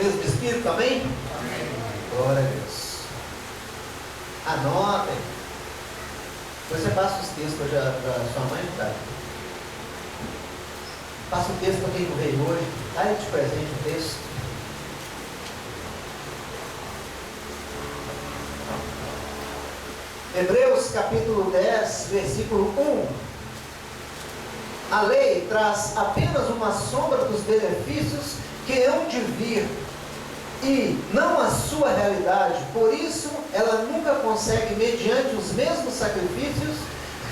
mesmo Espírito, amém? Glória a Deus. Anotem. Você passa os textos da sua mãe, tá? Passa o texto para quem não veio hoje. Aí eu te presente o texto. Hebreus capítulo 10, versículo 1. A lei traz apenas uma sombra dos benefícios que hão de vir, e não a sua realidade. Por isso, ela nunca consegue, mediante os mesmos sacrifícios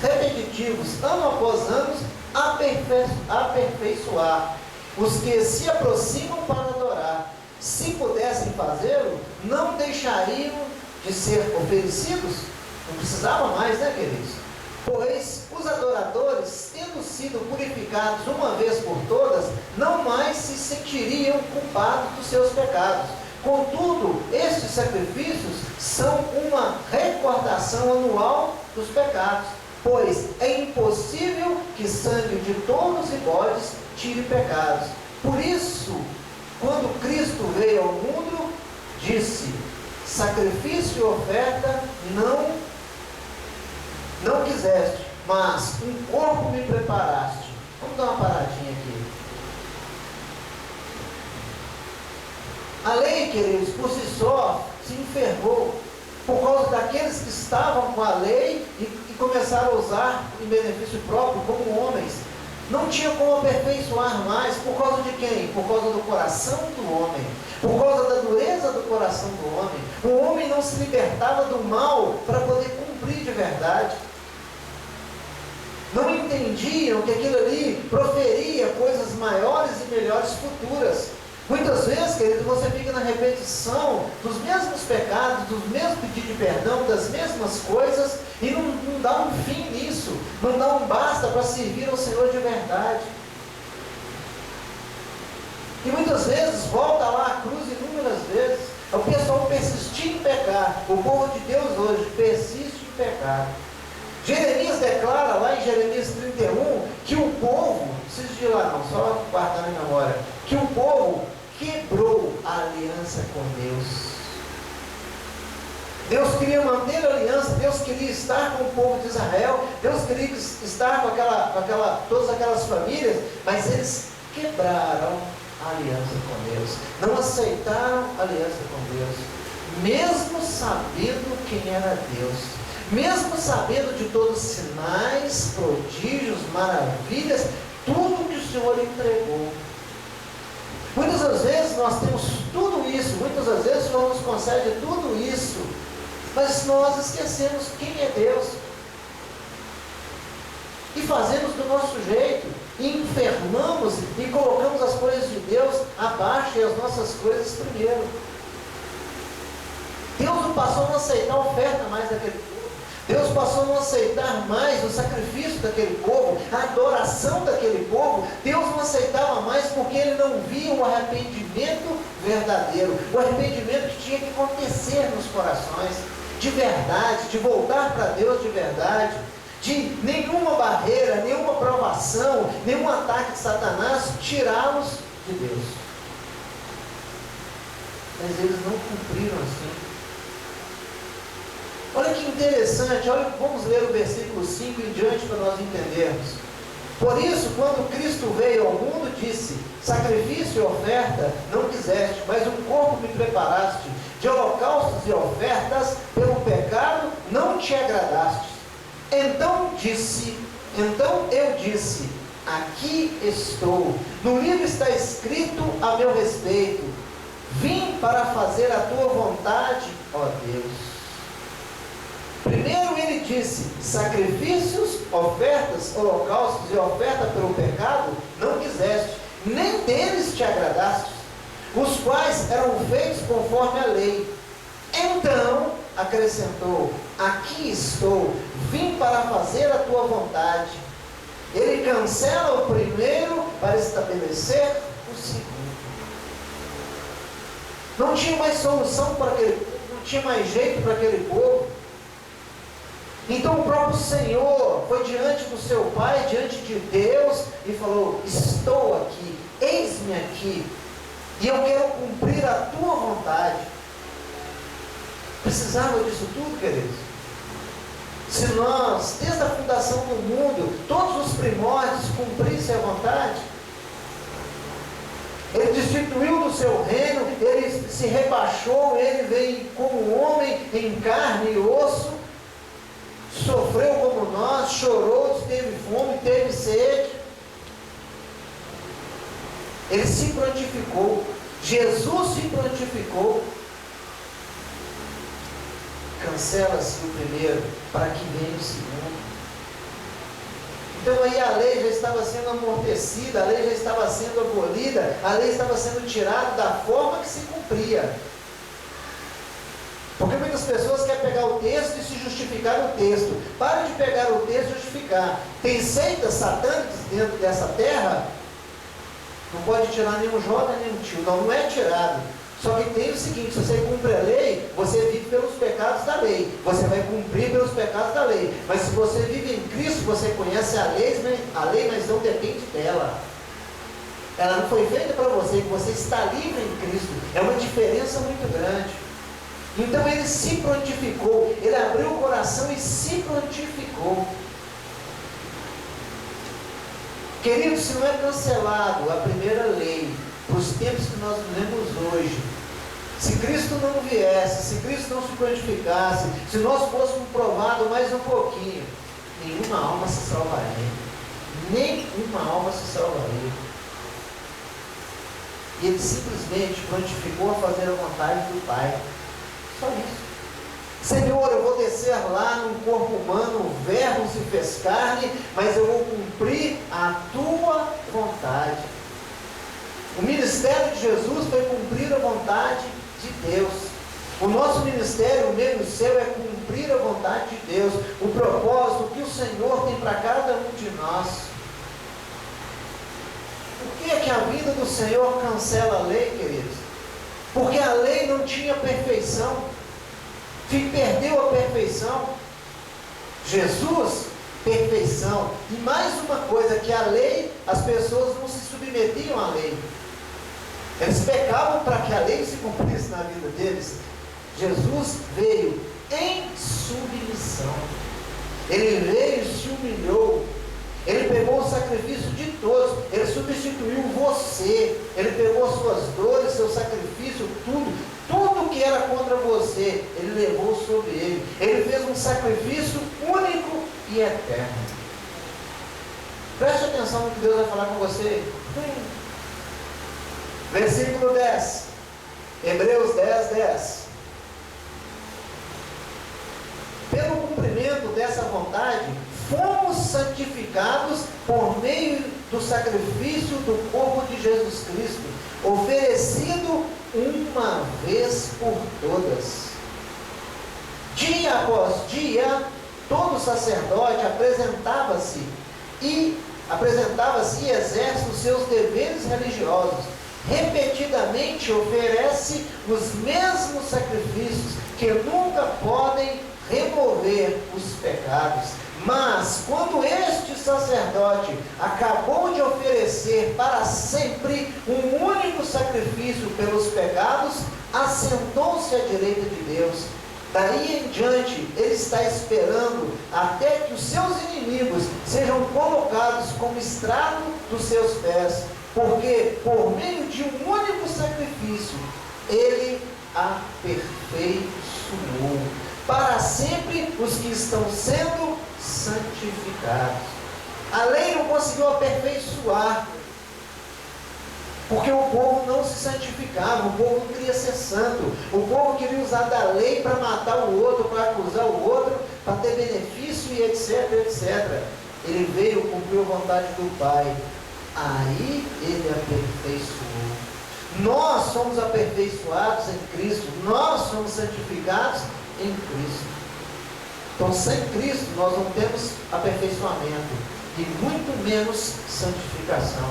repetitivos, ano após ano, aperfeiçoar os que se aproximam para adorar. Se pudessem fazê-lo, não deixariam de ser oferecidos. Não precisava mais, né, queridos? Pois os adoradores, tendo sido purificados uma vez por todas, não mais se sentiriam culpados dos seus pecados. Contudo, estes sacrifícios são uma recordação anual dos pecados, pois é impossível que sangue de touros e bodes tire pecados. Por isso, quando Cristo veio ao mundo, disse: sacrifício e oferta não quiseste, mas um corpo me preparaste. Vamos dar uma paradinha aqui. A lei, queridos, por si só se enfermou por causa daqueles que estavam com a lei e começaram a usar em benefício próprio como homens. Não tinha como aperfeiçoar mais. Por causa de quem? Por causa do coração do homem, por causa da dureza do coração do homem. O homem não se libertava do mal para poder cumprir de verdade. Não entendiam que aquilo ali proferia coisas maiores e melhores futuras. Muitas vezes, querido, você fica na repetição dos mesmos pecados, dos mesmos pedidos de perdão, das mesmas coisas, e não dá um fim nisso, não dá um basta para servir ao Senhor de verdade. E muitas vezes volta lá à cruz inúmeras vezes. O pessoal persistir em pecar. O povo de Deus hoje persiste em pecar. Jeremias declara lá em Jeremias 31 que o povo, não precisa de ir lá não, só guardar na memória, que o povo quebrou a aliança com Deus. Deus queria manter a aliança, Deus queria estar com o povo de Israel, Deus queria estar com todas aquelas famílias, mas eles quebraram a aliança com Deus, não aceitaram a aliança com Deus, mesmo sabendo quem era Deus, mesmo sabendo de todos os sinais, prodígios, maravilhas, tudo que o Senhor entregou. Muitas das vezes nós temos tudo isso, muitas das vezes o Senhor nos concede tudo isso, mas nós esquecemos quem é Deus, e fazemos do nosso jeito, e enfermamos e colocamos as coisas de Deus abaixo e as nossas coisas primeiro. Deus não passou a não aceitar a oferta mais daquele povo. Deus passou a não aceitar mais o sacrifício daquele povo, a adoração daquele povo. Deus não aceitava mais porque Ele não via o arrependimento verdadeiro, o arrependimento que tinha que acontecer nos corações, de verdade, de voltar para Deus de verdade, de nenhuma barreira, nenhuma provação, nenhum ataque de Satanás tirá-los de Deus. Mas eles não cumpriram assim. Olha que interessante, olha, vamos ler o versículo 5 em diante para nós entendermos. Por isso, quando Cristo veio ao mundo, disse: sacrifício e oferta não quiseste, mas um corpo me preparaste, de holocaustos e ofertas pelo pecado não te agradaste. Então eu disse: aqui estou, no livro está escrito a meu respeito, vim para fazer a tua vontade, ó Deus. Primeiro ele disse: sacrifícios, ofertas, holocaustos e oferta pelo pecado não quiseste, nem deles te agradaste, os quais eram feitos conforme a lei. Então acrescentou: aqui estou, vim para fazer a tua vontade. Ele cancela o primeiro para estabelecer o segundo. Não tinha mais solução para aquele povo, não tinha mais jeito para aquele povo. Então o próprio Senhor foi diante do seu Pai, diante de Deus, e falou: estou aqui, eis-me aqui. E eu quero cumprir a tua vontade. Precisava disso tudo, queridos? Se nós, desde a fundação do mundo, todos os primórdios cumprissem a vontade, Ele destituiu do seu reino, Ele se rebaixou, Ele veio como homem em carne e osso, sofreu como nós, chorou, teve fome, teve sede. Ele se prontificou. Jesus se prontificou. Cancela-se o primeiro, para que venha o segundo. Então aí a lei já estava sendo amortecida, a lei já estava sendo abolida, a lei estava sendo tirada da forma que se cumpria. Porque muitas pessoas querem pegar o texto e se justificar no texto. Para de pegar o texto e justificar. Tem seitas satânicas dentro dessa terra, não pode tirar nenhum J, nenhum tio. Não é tirado. Só que tem o seguinte: se você cumpre a lei, você vive pelos pecados da lei. Você vai cumprir pelos pecados da lei. Mas se você vive em Cristo, você conhece a lei, mas não depende dela. Ela não foi feita para você, você está livre em Cristo. É uma diferença muito grande. Então ele se prontificou, ele abriu o coração e se prontificou. Querido, se não é cancelado a primeira lei, para os tempos que nós vivemos hoje, se Cristo não viesse, se Cristo não se prontificasse, se nós fôssemos provados mais um pouquinho, nenhuma alma se salvaria. Nenhuma alma se salvaria. E ele simplesmente prontificou a fazer a vontade do Pai. Só isso. Senhor, eu vou descer lá num corpo humano, o verbo se fez carne, mas eu vou cumprir a tua vontade. O ministério de Jesus foi cumprir a vontade de Deus. O nosso ministério, o meu e o seu, é cumprir a vontade de Deus. O propósito que o Senhor tem para cada um de nós. Por que é que a vida do Senhor cancela a lei, queridos? Porque a lei não tinha perfeição. Perdeu a perfeição. Jesus, perfeição. E mais uma coisa, que a lei, as pessoas não se submetiam à lei. Eles pecavam para que a lei se cumprisse na vida deles. Jesus veio em submissão. Ele veio e se humilhou. Ele pegou o sacrifício de todos. Ele substituiu você. Ele pegou suas dores, seu sacrifício, tudo. Tudo que era contra você, Ele levou sobre Ele. Ele fez um sacrifício único e eterno. Preste atenção no que Deus vai falar com você. Versículo 10. Hebreus 10, 10. Pelo cumprimento dessa vontade, fomos santificados por meio do sacrifício do corpo de Jesus Cristo, oferecido uma vez por todas. Dia após dia, todo sacerdote apresentava-se e exerce os seus deveres religiosos. Repetidamente oferece os mesmos sacrifícios que nunca podem remover os pecados. Mas quando este sacerdote acabou de oferecer para sempre um único sacrifício pelos pecados, assentou-se à direita de Deus. Daí em diante, ele está esperando até que os seus inimigos sejam colocados como estrado dos seus pés, porque por meio de um único sacrifício, ele aperfeiçoou para sempre os que estão sendo santificados. A lei não conseguiu aperfeiçoar, porque o povo não se santificava, o povo não queria ser santo, o povo queria usar da lei para matar o outro, para acusar o outro, para ter benefício e etc, etc. Ele veio cumprir a vontade do Pai, aí ele aperfeiçoou. Nós somos aperfeiçoados em Cristo, nós somos santificados em Cristo. Então, sem Cristo, nós não temos aperfeiçoamento e muito menos santificação.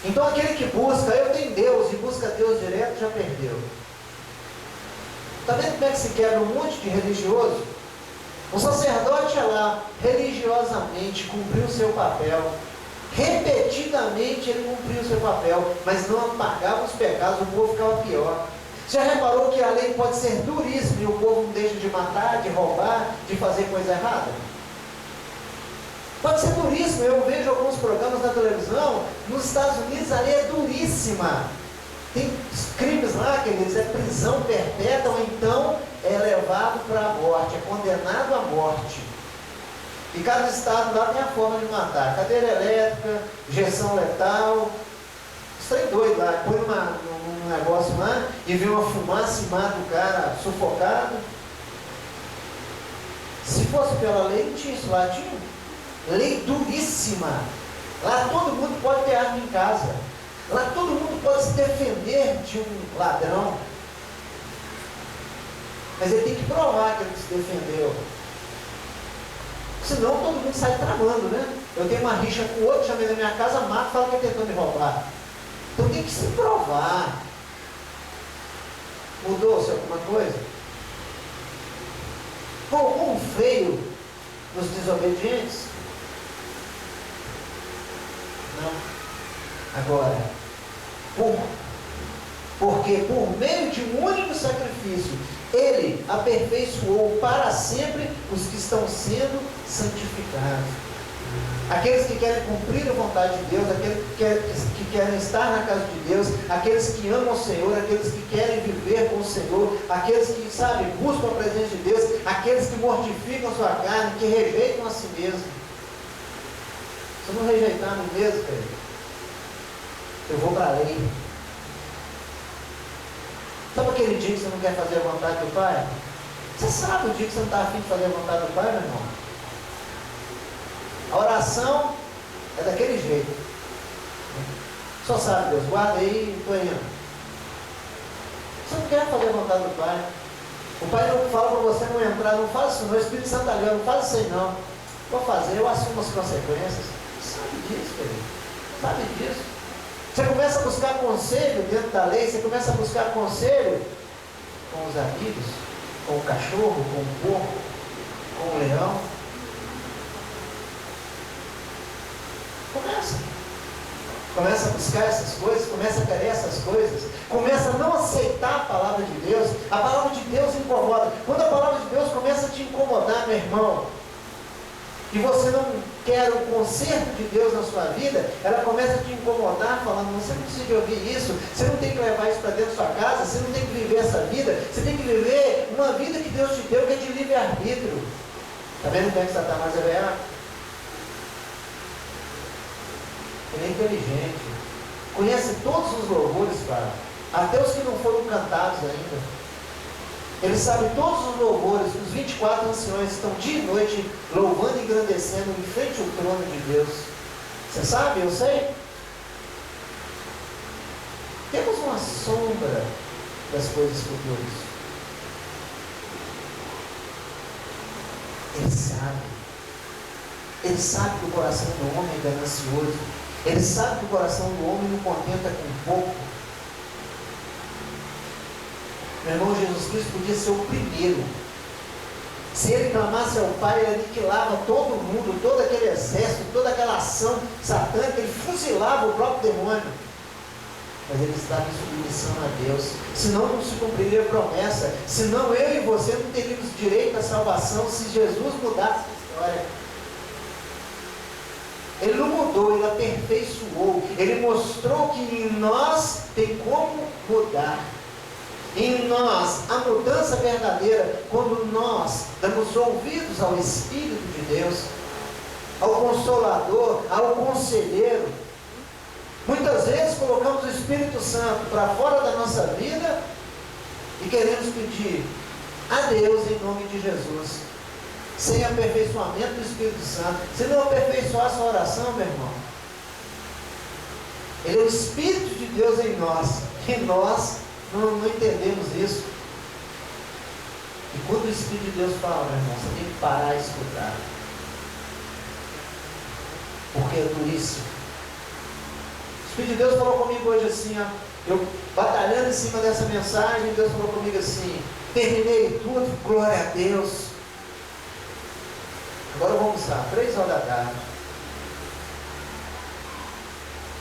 Então, aquele que busca, eu tenho Deus, e busca Deus direto, já perdeu. Está vendo como é que se quebra um monte de religioso? O sacerdote ia lá, religiosamente, cumpriu o seu papel. Repetidamente ele cumpria o seu papel, mas não apagava os pecados, o povo ficava pior. Já reparou que a lei pode ser duríssima e o povo não deixa de matar, de roubar, de fazer coisa errada? Pode ser duríssimo. Eu vejo alguns programas na televisão, nos Estados Unidos a lei é duríssima. Tem crimes lá, queridos, é prisão perpétua, ou então é levado para a morte, é condenado à morte. E cada estado lá tem a forma de matar. Cadeira elétrica, injeção letal. Isso é doido lá. Põe num negócio lá e vê uma fumaça e mata o cara sufocado. Se fosse pela lei, não tinha isso lá. Tinha lei duríssima. Lá todo mundo pode ter arma em casa. Lá todo mundo pode se defender de um ladrão. Mas ele tem que provar que ele se defendeu. Senão todo mundo sai tramando, né? Eu tenho uma rixa com o outro, chamei na minha casa, mato, fala que ele tentou me roubar. Então tem que se provar. Mudou-se alguma coisa? Colocou um freio nos desobedientes? Não. Agora, porque por meio de um único sacrifício, ele aperfeiçoou para sempre os que estão sendo santificados. Aqueles que querem cumprir a vontade de Deus, aqueles que querem estar na casa de Deus, aqueles que amam o Senhor, aqueles que querem viver com o Senhor, aqueles que, buscam a presença de Deus, aqueles que mortificam a sua carne, que rejeitam a si mesmo. Se eu não rejeitar a mim mesmo, eu vou para a lei. Sabe aquele dia que você não quer fazer a vontade do Pai? Você sabe o dia que você não está afim de fazer a vontade do Pai, meu irmão? A oração é daquele jeito. Só sabe Deus, guarda aí, estou indo. Você não quer fazer a vontade do Pai. O Pai não fala para você não entrar, não faz isso não, o Espírito Santo está ali, não faz isso aí não. Vou fazer, eu assumo as consequências. Você sabe disso, querido. Sabe disso. Você começa a buscar conselho dentro da lei, você começa a buscar conselho com os amigos, com o cachorro, com o porco, com o leão. Começa a buscar essas coisas, começa a querer essas coisas, começa a não aceitar a palavra de Deus. A palavra de Deus incomoda. Quando a palavra de Deus começa a te incomodar, meu irmão, e você não quer o conserto de Deus na sua vida, ela começa a te incomodar, falando, você não precisa de ouvir isso, você não tem que levar isso para dentro da sua casa, você não tem que viver essa vida, você tem que viver uma vida que Deus te deu, que é de livre-arbítrio. Está vendo como é que Satanás é veaco? Ele é inteligente, conhece todos os louvores, cara, até os que não foram cantados ainda. Ele sabe todos os louvores, os 24 anciões estão dia e noite louvando e engrandecendo em frente ao trono de Deus. Você sabe? Eu sei. Temos uma sombra das coisas futuras. Ele sabe. Ele sabe que o coração do homem é ganancioso. Ele sabe que o coração do homem não contenta com pouco. Meu irmão, Jesus Cristo podia ser o primeiro. Se ele clamasse ao Pai, ele aniquilava todo mundo, todo aquele exército, toda aquela ação satânica, ele fuzilava o próprio demônio. Mas ele estava em submissão a Deus. Senão não se cumpriria a promessa. Senão eu e você não teríamos direito à salvação se Jesus mudasse a história. Ele não mudou, ele aperfeiçoou. Ele mostrou que em nós tem como mudar. Em nós, a mudança verdadeira, quando nós damos ouvidos ao Espírito de Deus, ao Consolador, ao Conselheiro. Muitas vezes colocamos o Espírito Santo para fora da nossa vida e queremos pedir a Deus em nome de Jesus, sem aperfeiçoamento do Espírito Santo. Se não aperfeiçoar a sua oração, meu irmão, ele é o Espírito de Deus em nós, e nós não entendemos isso. E quando o Espírito de Deus fala, meu irmão, você tem que parar e escutar, porque é duríssimo. O Espírito de Deus falou comigo hoje assim, ó, eu batalhando em cima dessa mensagem, Deus falou comigo assim, terminei tudo, glória a Deus. Agora vamos lá, 3 horas da tarde.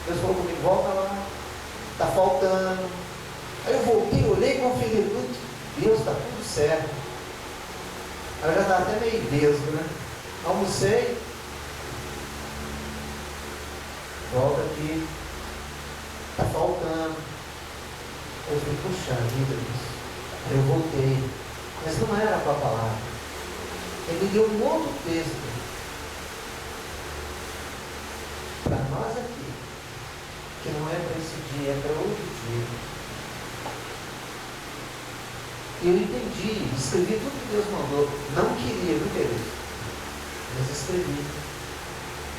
Deus falou comigo, volta lá, está faltando. Aí eu voltei, olhei, conferi tudo. Deus, está tudo certo. Aí eu já estava até meio vesgo, né? Almocei. Volta aqui. Está faltando. Eu falei, puxa vida, Deus. Aí eu voltei. Mas não era com a palavra. Ele me deu um outro texto. Para nós aqui. Que não é para esse dia, é para outro dia. E eu entendi, escrevi tudo que Deus mandou. Não queria, viu, querido? Mas escrevi.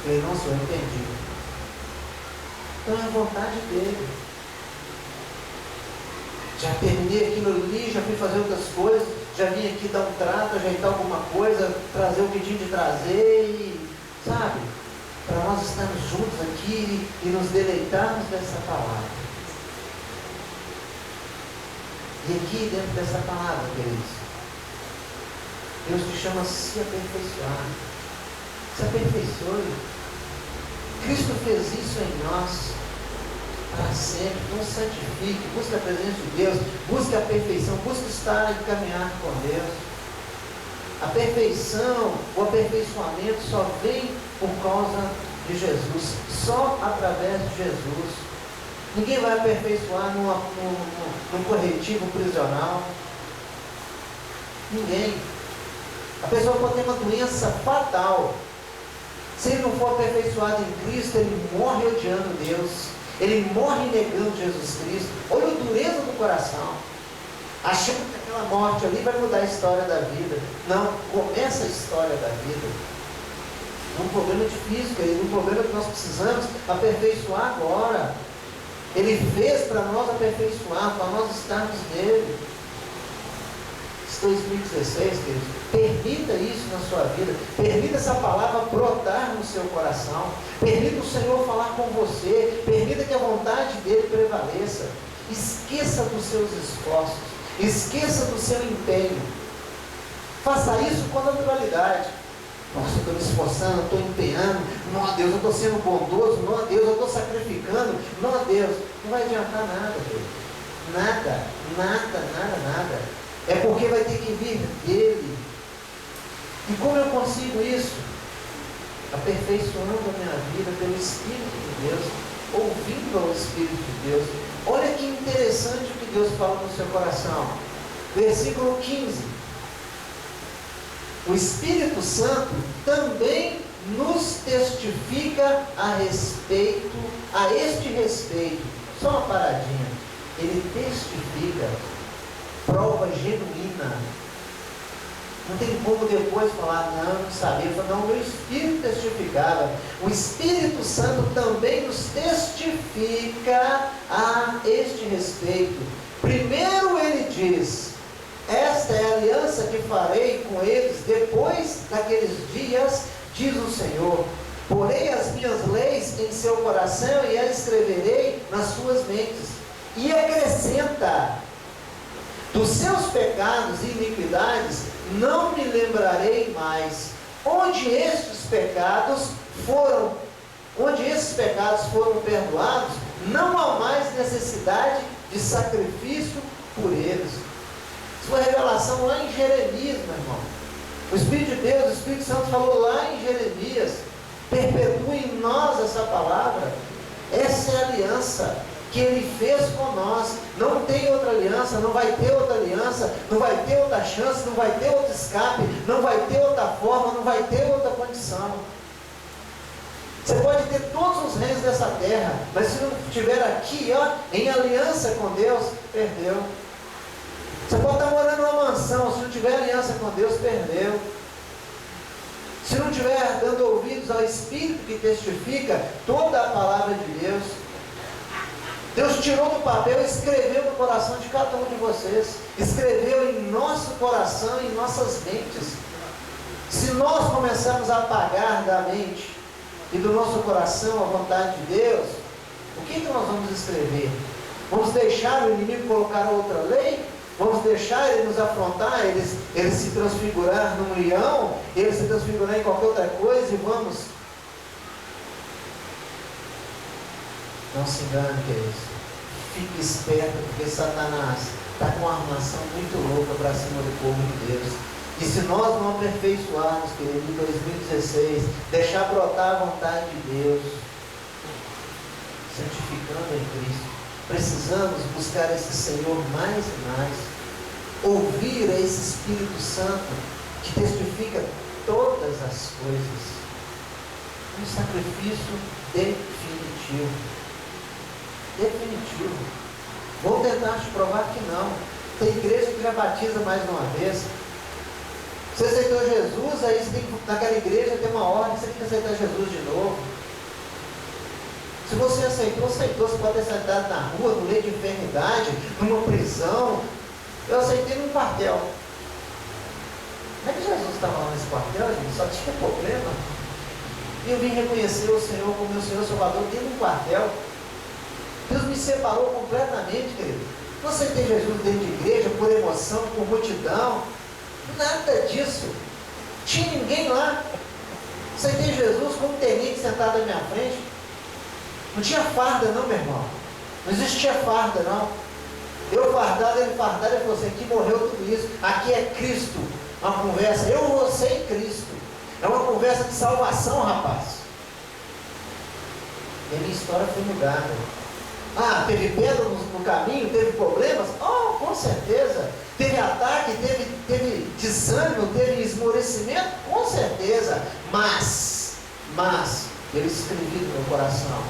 Falei, nossa, eu entendi. Então é a vontade dele. Já terminei aquilo ali, já fui fazer outras coisas, já vim aqui dar um trato, ajeitar alguma coisa, trazer o que tinha de trazer e, sabe, para nós estarmos juntos aqui e nos deleitarmos dessa palavra. E aqui dentro dessa palavra, queridos, Deus te chama a se aperfeiçoar. Se aperfeiçoe. Cristo fez isso em nós para sempre. Não santifique, busque a presença de Deus, busque a perfeição, busque estar e caminhar com Deus. A perfeição, o aperfeiçoamento só vem por causa de Jesus, só através de Jesus. Ninguém vai aperfeiçoar num corretivo prisional. Ninguém. A pessoa pode ter uma doença fatal. Se ele não for aperfeiçoado em Cristo, ele morre odiando Deus. Ele morre negando Jesus Cristo. Olha a dureza do coração. Achando que aquela morte ali vai mudar a história da vida. Não, começa a história da vida. É um problema difícil, querido. Um problema que nós precisamos aperfeiçoar agora. Ele fez para nós aperfeiçoar, para nós estarmos nele. 2016, queridos, permita isso na sua vida, permita essa palavra brotar no seu coração, permita o Senhor falar com você, permita que a vontade dele prevaleça. Esqueça dos seus esforços, esqueça do seu empenho, faça isso com naturalidade. Nossa, eu estou me esforçando, estou empenhando, não, Deus, eu estou sendo bondoso, não, Deus, eu estou sacrificando, não, Deus, não vai adiantar nada, Deus. Nada, nada, nada, nada. É porque vai ter que vir dele. E como eu consigo isso? Aperfeiçoando a minha vida pelo Espírito de Deus, ouvindo ao Espírito de Deus. Olha que interessante o que Deus fala no seu coração. Versículo 15. O Espírito Santo também nos testifica a este respeito. Só uma paradinha. Ele testifica. Prova genuína. Não tem como depois falar, não sabia. Não, o meu Espírito testificava. O Espírito Santo também nos testifica a este respeito. Primeiro ele diz, esta é a aliança que farei com eles depois daqueles dias, diz o Senhor. Porei as minhas leis em seu coração e as escreverei nas suas mentes. E acrescenta, dos seus pecados e iniquidades não me lembrarei mais. Onde esses pecados foram perdoados, não há mais necessidade de sacrifício por eles. Isso foi revelação lá em Jeremias, meu irmão. O Espírito de Deus, o Espírito Santo falou lá em Jeremias. Perpetue em nós essa palavra. Essa é a aliança que Ele fez com nós. Não tem outra aliança, não vai ter outra aliança, não vai ter outra chance, não vai ter outro escape, não vai ter outra forma, não vai ter outra condição. Você pode ter todos os reinos dessa terra, mas se não estiver aqui, em aliança com Deus, perdeu. Você pode estar morando numa mansão, se não tiver aliança com Deus, perdeu. Se não estiver dando ouvidos ao Espírito que testifica toda a palavra de Deus, Deus tirou do papel e escreveu no coração de cada um de vocês. Escreveu em nosso coração, em nossas mentes. Se nós começarmos a apagar da mente e do nosso coração a vontade de Deus, o que nós vamos escrever? Vamos deixar o inimigo colocar outra lei? Vamos deixar ele nos afrontar, ele se transfigurar num leão, ele se transfigurar em qualquer outra coisa e vamos Não se engane, queridos. Fique esperto, porque Satanás está com uma armação muito louca para cima do povo de Deus. E se nós não aperfeiçoarmos, querido, em 2016, deixar brotar a vontade de Deus, santificando em Cristo, precisamos buscar esse Senhor mais e mais, ouvir a esse Espírito Santo que testifica todas as coisas. Um sacrifício definitivo. Definitivo. Vou tentar te provar que não. Tem igreja que já batiza mais de uma vez. Você aceitou Jesus, aí você tem que, naquela igreja tem uma ordem, você tem que aceitar Jesus de novo. Se você aceitou, você pode ter sentado na rua, no leito de enfermidade, numa prisão. Eu aceitei num quartel. Como é que Jesus estava lá nesse quartel, gente? Só tinha problema. E eu vim reconhecer o Senhor como meu Senhor Salvador dentro de um quartel. Deus me separou completamente, querido. Não aceitei Jesus dentro de igreja, por emoção, por multidão. Nada disso. Tinha ninguém lá. Aceitei Jesus como um tenente sentado à minha frente. Não tinha farda não, meu irmão. Não existia farda não. Eu fardado, ele falou assim, aqui morreu tudo isso. Aqui é Cristo. Uma conversa, eu, você e Cristo. É uma conversa de salvação, rapaz. E a minha história foi mudada. Ah, teve pedra no caminho, teve problemas? Oh, com certeza. Teve ataque, teve desânimo, teve esmorecimento? Com certeza. Mas, eu escrevi no meu coração.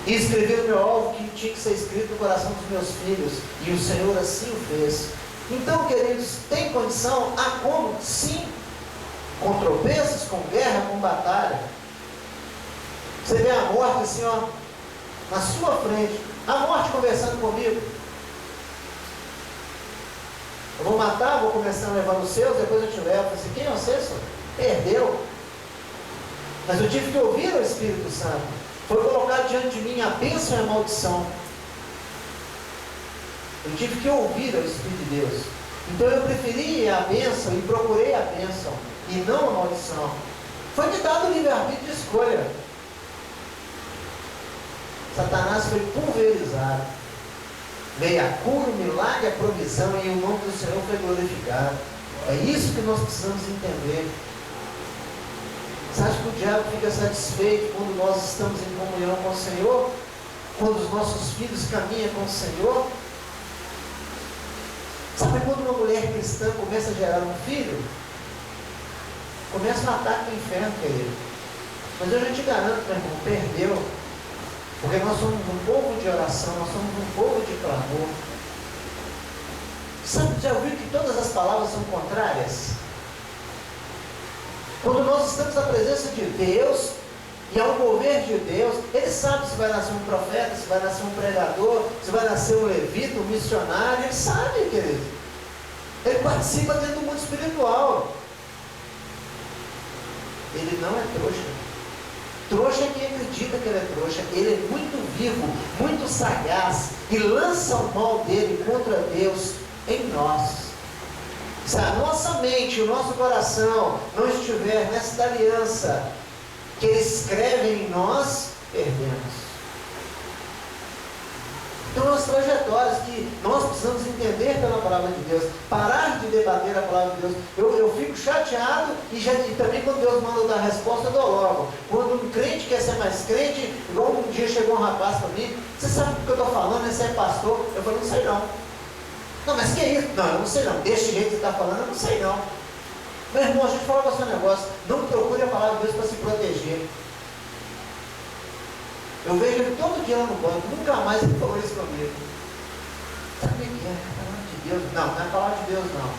E escrevi no meu alvo que tinha que ser escrito no coração dos meus filhos. E o Senhor assim o fez. Então, queridos, tem condição? Há como? Sim. Com tropeços, com guerra, com batalha. Você vê a morte assim, ó, na sua frente. A morte conversando comigo. Eu vou matar, vou começar a levar os seus, depois eu te levo. Eu falei assim, quem é você, senhor? Perdeu. Mas eu tive que ouvir o Espírito Santo. Foi colocado diante de mim a bênção e a maldição. Eu tive que ouvir o Espírito de Deus. Então eu preferi a bênção e procurei a bênção e não a maldição. Foi me dado o livre-arbítrio de escolha. Satanás foi pulverizado. Veio a cura, o milagre, a provisão e o nome do Senhor foi glorificado. É isso que nós precisamos entender. Você acha que o diabo fica satisfeito quando nós estamos em comunhão com o Senhor? Quando os nossos filhos caminham com o Senhor? Sabe quando uma mulher cristã começa a gerar um filho? Começa um ataque do inferno, querido. Mas eu já te garanto, meu irmão, perdeu. Porque nós somos um povo de oração, nós somos um povo de clamor. Sabe, já ouviu que todas as palavras são contrárias? Quando nós estamos na presença de Deus, e ao mover de Deus, Ele sabe se vai nascer um profeta, se vai nascer um pregador, se vai nascer um levita, um missionário, Ele sabe, querido. Ele participa dentro do mundo espiritual. Ele não é trouxa. Trouxa é quem acredita que ele é trouxa. Ele é muito vivo, muito sagaz, e lança o mal dele contra Deus em nós. Se a nossa mente, o nosso coração não estiver nesta aliança que Ele escreve em nós, perdemos. Então, as trajetórias que nós precisamos entender pela palavra de Deus, parar de debater a palavra de Deus. Eu fico chateado e também quando Deus manda eu dar a resposta, eu dou logo. Quando um crente quer ser mais crente, igual um dia chegou um rapaz para mim, você sabe o que eu estou falando, você é pastor? Eu falei, não sei não. Não, mas que é isso? Não, eu não sei não. Deste jeito que você está falando, eu não sei não. Meu irmão, a gente fala com o seu negócio, não procure a palavra de Deus para se proteger. Eu vejo ele todo dia lá no banco, nunca mais ele falou isso comigo. Sabe o que é? É a palavra de Deus. Não, não é a palavra de Deus não.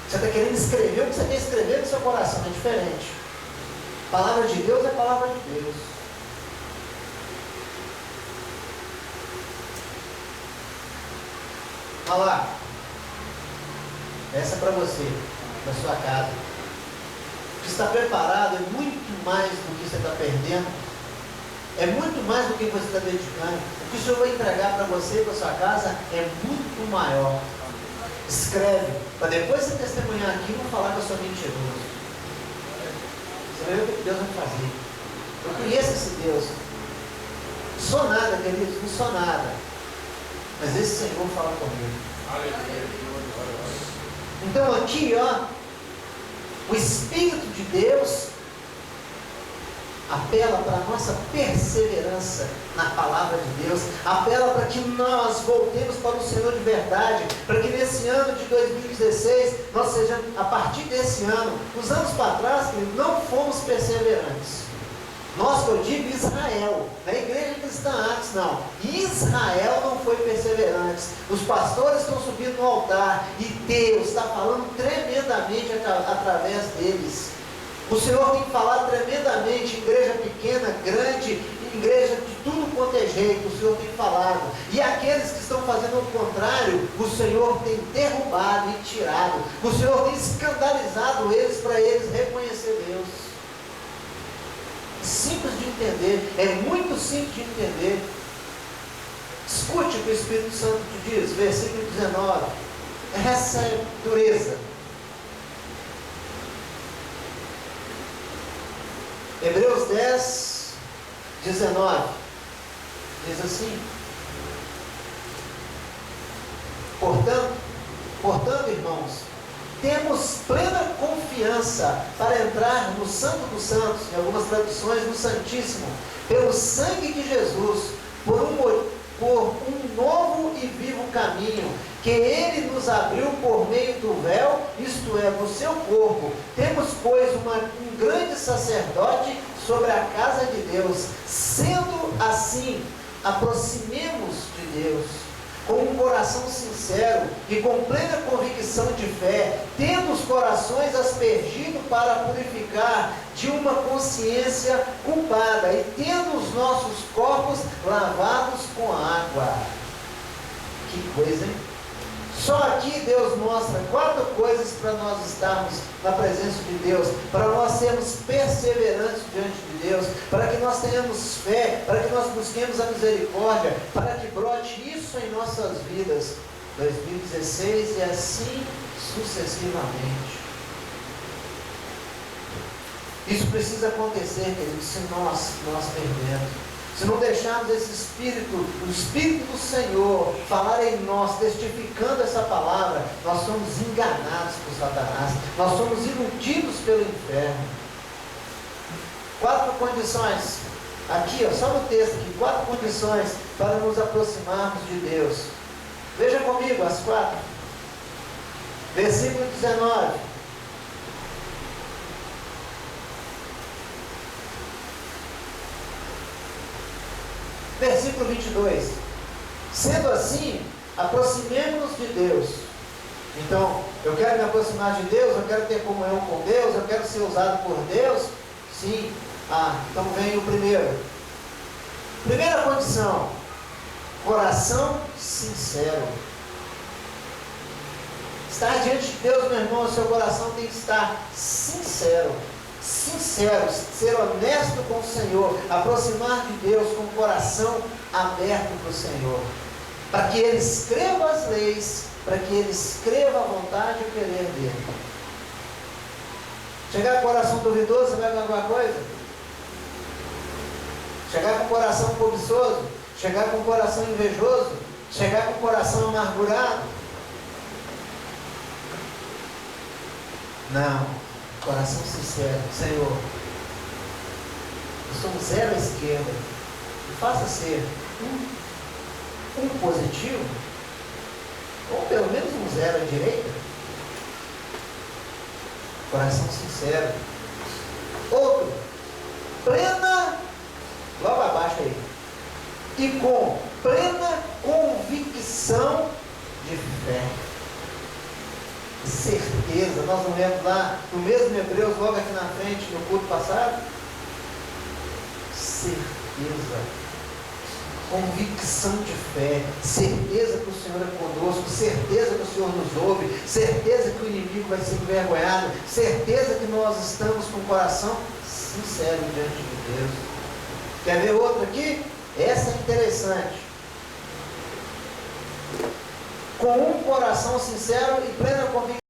Você está querendo escrever o que você quer escrever no seu coração, é diferente. A palavra de Deus é a palavra de Deus. Olha lá. Essa é para você, na sua casa. O que está preparado é muito mais do que você está perdendo. É muito mais do que você está dedicando. O que o Senhor vai entregar para você e para sua casa é muito maior. Escreve, para depois você testemunhar aqui e não falar que eu sou mentiroso. Você vai ver o que Deus vai fazer. Eu conheço esse Deus. sou nada, queridos, não sou nada. Mas esse Senhor fala comigo. Então aqui, o Espírito de Deus apela para a nossa perseverança na palavra de Deus, apela para que nós voltemos para o Senhor de verdade, para que nesse ano de 2016, nós sejamos, a partir desse ano, os anos para trás, não fomos perseverantes. Nós, que eu digo Israel, na igreja cristã antes não, Israel não foi perseverante. Os pastores estão subindo no altar e Deus está falando tremendamente através deles. O Senhor tem falado tremendamente, igreja pequena, grande, igreja de tudo quanto é jeito, o Senhor tem falado. E aqueles que estão fazendo o contrário, o Senhor tem derrubado e tirado. O Senhor tem escandalizado eles para eles reconhecer Deus. Simples de entender, é muito simples de entender. Escute o que o Espírito Santo te diz, versículo 19. Essa é dureza. Hebreus 10, 19, diz assim: Portanto, irmãos, temos plena confiança para entrar no Santo dos Santos, em algumas traduções, no Santíssimo, pelo sangue de Jesus, por um novo e vivo caminho, que Ele nos abriu por meio do véu, isto é, do seu corpo. Temos, pois, um grande sacerdote sobre a casa de Deus. Sendo assim, aproximemos de Deus com um coração sincero e com plena convicção de fé, tendo os corações aspergidos para purificar de uma consciência culpada e tendo os nossos corpos lavados com água. Que coisa, hein? Só aqui Deus mostra 4 coisas para nós estarmos na presença de Deus, para nós sermos perseverantes diante de Deus, para que nós tenhamos fé, para que nós busquemos a misericórdia, para que brote isso em nossas vidas, 2016 e assim sucessivamente. Isso precisa acontecer, queridos, se nós perdemos. Se não deixarmos esse Espírito, o Espírito do Senhor, falar em nós, testificando essa palavra, nós somos enganados por Satanás, nós somos iludidos pelo inferno. 4 condições, aqui, só no texto aqui, 4 condições para nos aproximarmos de Deus. Veja comigo as 4. Versículo 19. Versículo 22. Sendo assim, aproximemo-nos de Deus. Então, eu quero me aproximar de Deus, eu quero ter comunhão com Deus, eu quero ser usado por Deus. Sim. Então vem o primeiro. Primeira condição: coração sincero. Estar diante de Deus, meu irmão, o seu coração tem que estar sincero. Sincero, ser honesto com o Senhor, aproximar de Deus com o coração aberto para o Senhor, para que Ele escreva as leis, para que Ele escreva a vontade e o querer dEle. Chegar com o coração duvidoso, você vai ver alguma coisa? Chegar com o coração cobiçoso, chegar com o coração invejoso, chegar com o coração amargurado? Não. Coração sincero: Senhor, eu sou um 0 à esquerda, me faça ser um positivo, ou pelo menos um 0 à direita. Coração sincero. Outro: plena, logo abaixo aí, e com plena convicção de fé. Certeza. Nós não lemos lá no mesmo Hebreus, logo aqui na frente, no culto passado? Certeza. Convicção de fé. Certeza que o Senhor é conosco. Certeza que o Senhor nos ouve. Certeza que o inimigo vai ser envergonhado. Certeza que nós estamos com o coração sincero diante de Deus. Quer ver outro aqui? Essa é interessante. Com um coração sincero e plena convicção